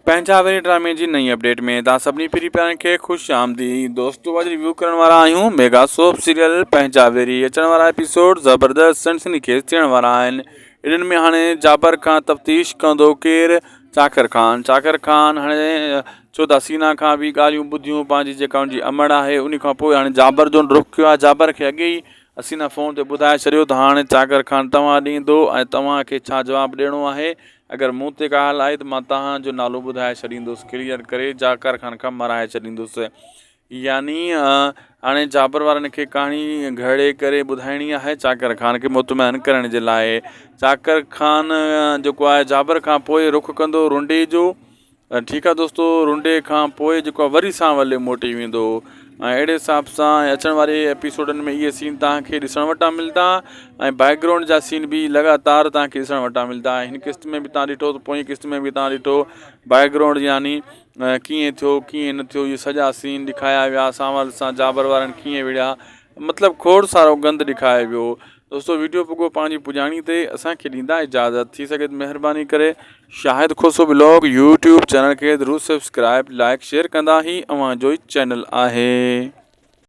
पंजाबी ड्रामे जी नई अपडेट में तव्हां सभिनी प्यारे प्यारनि खे ख़ुशि आमदीद। दोस्तों अॼु रिव्यू करण वारा आहियूं मेगा सोप सीरियल पंजाबी। अचण वारा एपिसोड ज़बरदस्त सनसनीखेज़ थियण वारा आहिनि। इन्हनि में हाणे जाबर खां तफ़्तीश कंदो केरु? चाकर खान हाणे छो त हसीना खां बि ॻाल्हियूं ॿुधियूं, पंहिंजी जेका हुनजी अमड़ आहे उन खां पोइ हाणे जाबर जो रुख़ कयो आहे। जाबर खे अॻे ई हसीना फ़ोन ते ॿुधाए छॾियो त हाणे चाकर खान तव्हां ॾींदो ऐं तव्हांखे छा जवाबु ॾियणो आहे। अगर मूं ते का हाल आहे तो मां तव्हांजो नालो ॿुधाए छॾींदुसि, क्लियर करे जाकर खान खां मराए छॾींदुसि। यानी हाणे जाबर वारनि खे कहाणी घड़े करे ॿुधाइणी आहे चाकर खान खे मुतमइन करण जे लाइ। चाकर खान जेको आहे जाबर खां पोइ रुख़ कंदो रुंडे जो। ठीकु आहे दोस्तों, रुंडे खां पोइ जेको आहे वरी सां वले मोटी वेंदो ऐं अहिड़े हिसाब सां अचण वारे एपिसोडनि में इहे सीन तव्हांखे ॾिसण वटां मिलंदा ऐं बैकग्राउंड जा सीन बि लगातार तव्हांखे ॾिसण वटां मिलंदा। हिन किस्त में बि तव्हां ॾिठो त पोइ किस्त में बि तव्हां ॾिठो बैकग्राउंड यानी कीअं थियो कीअं न थियो, इहे सॼा सीन ॾेखारिया विया। सावल सां जाबर वारनि कीअं विढ़िया, मतिलबु खोड़ सारो गंद ॾेखारियो वियो। दोस्तों वीडियो पुॻो पंहिंजी पुॼाणी ते, असांखे ॾींदा इजाज़त। थी सघे त महिरबानी करे शाहिद खोसो ब्लॉग यूट्यूब चैनल खे ज़रूरु सब्सक्राइब लाइक शेयर कंदा। ही अव्हांजो ई चैनल आहे।